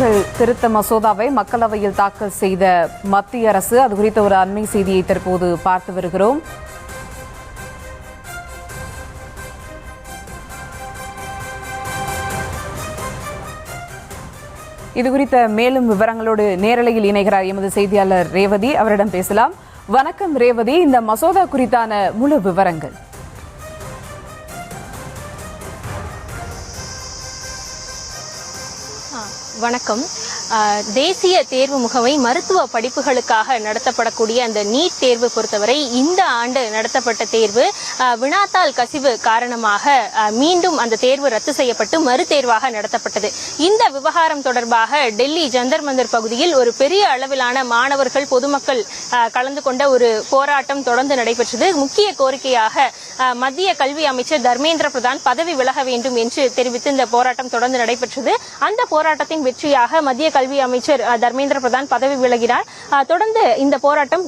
குற்றவியல் திருத்த மசோதாவை மக்களவையில் தாக்கல் செய்த மத்திய அரசு, அது குறித்த ஒரு அண்மை செய்தியை தற்போது பார்த்து வருகிறோம். இதுகுறித்த மேலும் விவரங்களோடு நேரலையில் இணைகிறார் எமது செய்தியாளர் ரேவதி. அவரிடம் பேசலாம். வணக்கம் ரேவதி, இந்த மசோதா குறித்தான முழு விவரங்கள். வணக்கம். தேசிய தேர்வு முகமை மருத்துவ படிப்புகளுக்காக நடத்தப்படக்கூடிய அந்த நீட் தேர்வு பொறுத்தவரை இந்த ஆண்டு நடத்தப்பட்ட தேர்வு வினாத்தாள் கசிவு காரணமாக மீண்டும் அந்த தேர்வு ரத்து செய்யப்பட்டு மறுதேர்வாக நடத்தப்பட்டது. இந்த விவகாரம் தொடர்பாக டெல்லி ஜந்தர் மந்தர் பகுதியில் ஒரு பெரிய அளவிலான மாணவர்கள், பொதுமக்கள் கலந்து கொண்ட ஒரு போராட்டம் தொடர்ந்து நடைபெற்றது. முக்கிய கோரிக்கையாக மத்திய கல்வி அமைச்சர் தர்மேந்திர பிரதான் பதவி விலக வேண்டும் என்று தெரிவித்து இந்த போராட்டம் தொடர்ந்து நடைபெற்றது. அந்த போராட்டத்தின் வெற்றியாக மத்திய கல்வி அமைச்சர் தர்மேந்திர பிரதான் பதவி விலகினார். தொடர்ந்து இந்த போராட்டம்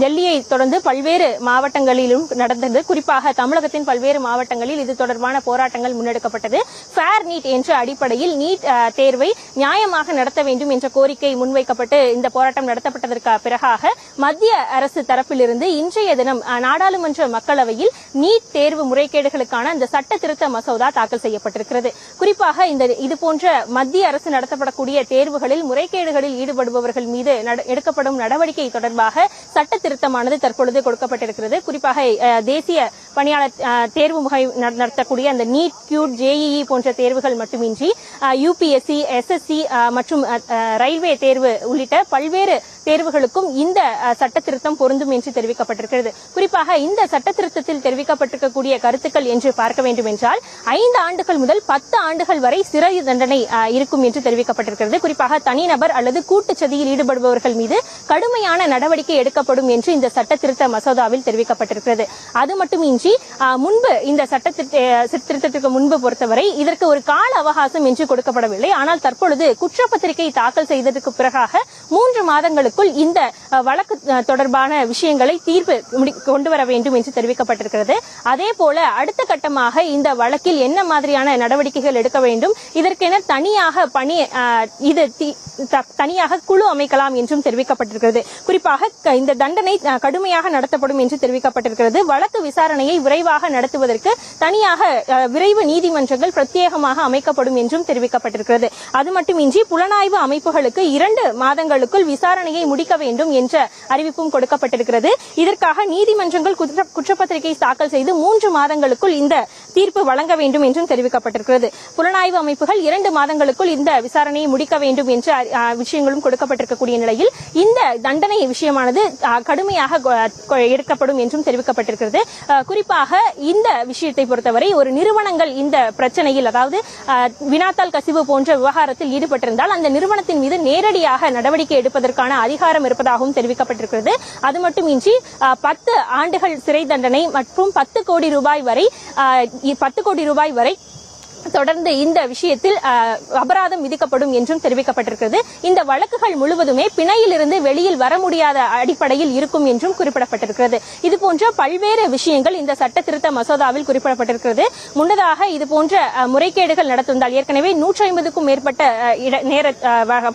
டெல்லியை தொடர்ந்து பல்வேறு மாவட்டங்களிலும் நடந்தது. குறிப்பாக தமிழகத்தின் பல்வேறு மாவட்டங்களில் இது தொடர்பான போராட்டங்கள் முன்னெடுக்கப்பட்டது. ஃபேர் நீட் என்ற அடிப்படையில் நீட் தேர்வை நியாயமாக நடத்த வேண்டும் என்ற கோரிக்கை முன்வைக்கப்பட்டு இந்த போராட்டம் நடத்தப்பட்டதற்கு பிறகாக மத்திய அரசு தரப்பிலிருந்து இன்றைய தினம் நாடாளுமன்ற மக்களவையில் நீட் தேர்வு முறைகேடுகளுக்கான இந்த சட்ட திருத்த மசோதா தாக்கல் செய்யப்பட்டிருக்கிறது. குறிப்பாக இதுபோன்ற மத்திய அரசு நடத்தப்படக்கூடிய தேர்வுகளில் முறைகேடுகளில் ஈடுபடுபவர்கள் மீது எடுக்கப்படும் நடவடிக்கை தொடர்பாக சட்ட திருத்தமானது தற்பொழுது கொடுக்கப்பட்டிருக்கிறது. குறிப்பாக தேசிய பணியாளர் தேர்வு முகமை நடத்தக்கூடிய அந்த நீட், கியூட், ஜேஇஇ போன்ற தேர்வுகள் மட்டுமின்றி யுபிஎஸ்சி, எஸ்எஸ்சி மற்றும் ரயில்வே தேர்வு உள்ளிட்ட பல்வேறு தேர்வுகளுக்கும் இந்த சட்ட திருத்தம் பொருந்தும் என்று தெரிவிக்கப்பட்டிருக்கிறது. குறிப்பாக இந்த சட்ட திருத்தத்தில் தெரிவிக்கப்பட்டிருக்கக்கூடிய கருத்துக்கள் என்று பார்க்க வேண்டும் என்றால் 5 ஆண்டுகள் முதல் 10 ஆண்டுகள் வரை சிறை தண்டனை இருக்கும் என்று தெரிவிக்கப்பட்டிருக்கிறது. குறிப்பாக தனிநபர் அல்லது கூட்டுச்சதியில் ஈடுபடுபவர்கள் மீது கடுமையான நடவடிக்கை எடுக்கப்படும் என்று இந்த சட்ட திருத்த மசோதாவில் தெரிவிக்கப்பட்டிருக்கிறது. அது மட்டுமின்றி முன்பு இந்த சட்ட திருத்தத்திற்கு முன்பு பொறுத்தவரை இதற்கு ஒரு கால அவகாசம் என்று கொடுக்கப்படவில்லை. ஆனால் தற்பொழுது குற்றப்பத்திரிகை தாக்கல் செய்ததற்கு பிறகாக 3 மாதங்களுக்குள் இந்த வழக்கு தொடர்பான விஷயங்களை தீர்ப்பு கொண்டு வர வேண்டும் என்று தெரிவிக்கப்பட்டிருக்கிறது. அதே போல அடுத்த கட்டமாக இந்த வழக்கில் என்ன மாதிரியான நடவடிக்கைகள் எடுக்க வேண்டும், இதற்கென தனியாக தனியாக குழு அமைக்கலாம் என்றும் தெரிவிக்கப்பட்டிருக்கிறது. குறிப்பாக இந்த தண்டனை கடுமையாக நடத்தப்படும் என்று தெரிவிக்கப்பட்டிருக்கிறது. வழக்கு விசாரணையை விரைவாக நடத்துவதற்கு தனியாக விரைவு நீதிமன்றங்கள் பிரத்யேகமாக அமைக்கப்படும் என்றும் தெரிவிக்கப்பட்டிருக்கிறது. அது மட்டுமின்றி புலனாய்வு அமைப்புகளுக்கு 2 மாதங்களுக்குள் விசாரணையை முடிக்க வேண்டும் என்ற அறிவிப்பும் கொடுக்கப்பட்டிருக்கிறது. இதற்காக நீதிமன்றங்கள் குற்றப்பத்திரிகை தாக்கல் செய்து 3 மாதங்களுக்குள் இந்த தீர்ப்பு வழங்க வேண்டும் என்றும் தெரிவிக்கப்பட்டிருக்கிறது. புலனாய்வு அமைப்புகள் 2 மாதங்களுக்குள் இந்த விசாரணையை முடிக்க வேண்டும் என்ற விஷயங்களும் கொடுக்கப்பட்டிருக்கக்கூடிய நிலையில் இந்த தண்டனை விஷயமானது கடுமையாக எடுக்கப்படும் என்றும் தெரிவிக்கப்பட்டிருக்கிறது. குறிப்பாக இந்த விஷயத்தை பொறுத்தவரை ஒரு நிறுவனங்கள் இந்த பிரச்சனையில், அதாவது வினாத்தாள் கசிவு போன்ற விவகாரத்தில் ஈடுபட்டிருந்தால் அந்த நிறுவனத்தின் மீது நேரடியாக நடவடிக்கை எடுப்பதற்கான அதிகாரம் இருப்பதாகவும் தெரிவிக்கப்பட்டிருக்கிறது. அது மட்டுமின்றி 10 ஆண்டுகள் சிறை தண்டனை மற்றும் 10 கோடி ரூபாய் வரை தொடர்ந்து இந்த விஷயத்தில் அபராதம் விதிக்கப்படும் என்றும் தெரிவிக்கப்பட்டிருக்கிறது. இந்த வழக்குகள் முழுவதுமே பிணையிலிருந்து வெளியில் வர முடியாத அடிப்படையில் இருக்கும் என்றும் குறிப்பிடப்பட்டிருக்கிறது. இதுபோன்ற பல்வேறு விஷயங்கள் இந்த சட்ட திருத்த மசோதாவில் குறிப்பிடப்பட்டிருக்கிறது. முன்னதாக இதுபோன்ற முறைகேடுகள் நடத்திருந்தால் ஏற்கனவே 150க்கும் மேற்பட்ட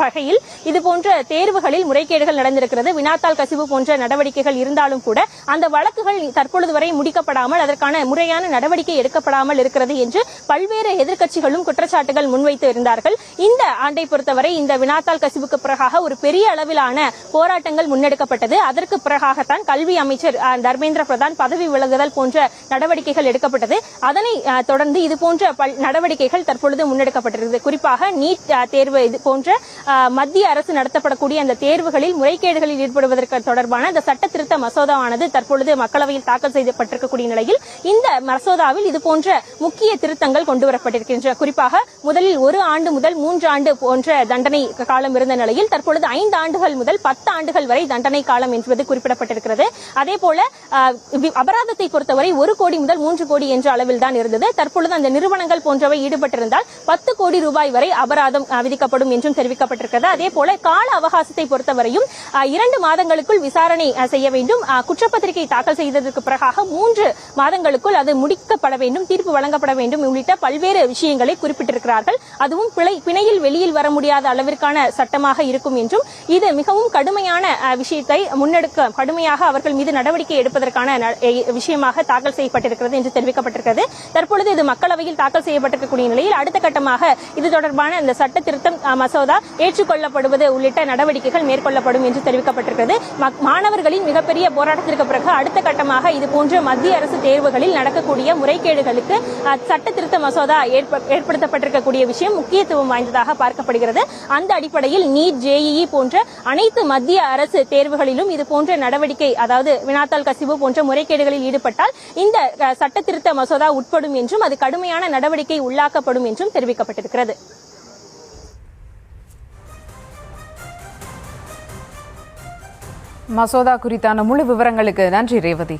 வகையில் இதுபோன்ற தேர்வுகளில் முறைகேடுகள் நடந்திருக்கிறது. வினாத்தாள் கசிவு போன்ற நடவடிக்கைகள் இருந்தாலும் கூட அந்த வழக்குகள் தற்பொழுது வரை முடிக்கப்படாமல், அதற்கான முறையான நடவடிக்கை எடுக்கப்படாமல் இருக்கிறது என்று பல்வேறு எதிர்க்கட்சிகளும் குற்றச்சாட்டுகள் முன்வைத்து இருந்தார்கள். இந்த ஆண்டை பொறுத்தவரை இந்த வினாத்தாள் கசிவுக்கு பிறகாக ஒரு பெரிய அளவிலான போராட்டங்கள் முன்னெடுக்கப்பட்டது. அதற்கு பிறகாகத்தான் கல்வி அமைச்சர் தர்மேந்திர பிரதான் பதவி விலகுதல் போன்ற நடவடிக்கைகள் எடுக்கப்பட்டது. அதனை தொடர்ந்து இதுபோன்ற நடவடிக்கைகள் தற்பொழுது முன்னெடுக்கப்பட்டிருக்கிறது. குறிப்பாக நீட் தேர்வு போன்ற மத்திய அரசு நடத்தப்படக்கூடிய அந்த தேர்வுகளில் முறைகேடுகளில் ஈடுபடுவதற்கு தொடர்பான இந்த சட்ட திருத்த மசோதாவானது தற்பொழுது மக்களவையில் தாக்கல் செய்யப்பட்டிருக்கக்கூடிய நிலையில் இந்த மசோதாவில் இதுபோன்ற முக்கிய திருத்தங்கள் கொண்டுவரப்பட்டிருக்கின்றன. குறிப்பாக முதலில் 1 ஆண்டு முதல் 3 ஆண்டு போன்ற தண்டனை காலம் இருந்த நிலையில் தற்பொழுது 5 ஆண்டுகள் முதல் 10 ஆண்டுகள் வரை தண்டனை காலம் என்பது குறிப்பிடப்பட்டிருக்கிறது. அதேபோல அபராதத்தை பொறுத்தவரை 1 கோடி முதல் 3 கோடி என்ற அளவில் தான் இருந்தது. தற்பொழுது அந்த நிறுவனங்கள் போன்றவை ஈடுபட்டிருந்தால் 10 கோடி ரூபாய் வரை அபராதம் விதிக்கப்படும் என்றும் தெரிவிக்கப்பட்டிருக்கிறது. அதேபோல கால அவகாசத்தை பொறுத்தவரையும் 2 மாதங்களுக்குள் விசாரணை செய்ய வேண்டும். குற்றப்பத்திரிகை தாக்கல் செய்ததற்கு பிறகாக 3 மாதங்களுக்குள் அது முடிக்கப்பட வேண்டும், தீர்ப்பு வழங்கப்பட வேண்டும் உள்ளிட்ட பல்வேறு பல்வேறு விஷயங்களை குறிப்பிட்டிருக்கிறார்கள். அதுவும் பிணையில் வெளியில் வர முடியாத அளவிற்கான சட்டமாக இருக்கும் என்றும் இது மிகவும் கடுமையான விஷயத்தை முன்னெடுக்க கடுமையாக அவர்கள் மீது நடவடிக்கை எடுப்பதற்கான விஷயமாக தாக்கல் செய்யப்பட்டிருக்கிறது என்று தெரிவிக்கப்பட்டிருக்கிறது. தற்பொழுது இது மக்களவையில் தாக்கல் செய்யப்பட்டிருக்கக்கூடிய நிலையில் அடுத்த கட்டமாக இது தொடர்பான இந்த சட்ட திருத்தம் மசோதா ஏற்றுக்கொள்ளப்படுவது உள்ளிட்ட நடவடிக்கைகள் மேற்கொள்ளப்படும் என்று தெரிவிக்கப்பட்டிருக்கிறது. மாணவர்களின் மிகப்பெரிய போராட்டத்திற்கு பிறகு அடுத்த கட்டமாக இதுபோன்ற மத்திய அரசு தேர்வுகளில் நடக்கக்கூடிய முறைகேடுகளுக்கு சட்ட திருத்த மசோதா ஏற்படுத்தப்பட்டிருக்கக்கூடிய விஷயம் முக்கியத்துவம் வாய்ந்ததாக பார்க்கப்படுகிறது. அந்த அடிப்படையில் நீட், JEE போன்ற அனைத்து மத்திய அரசு தேர்வுகளிலும் இது போன்ற நடவடிக்கை, அதாவது வினாத்தாள் கசிவு போன்ற முறைகேடுகளில் ஈடுபட்டால் இந்த சட்ட திருத்த மசோதா உட்படும் என்றும் அது கடுமையான நடவடிக்கை உள்ளாக்கப்படும் என்றும் தெரிவிக்கப்பட்டிருக்கிறது. மசோதா குறித்தான முழு விவரங்களுக்கு நன்றி ரேவதி.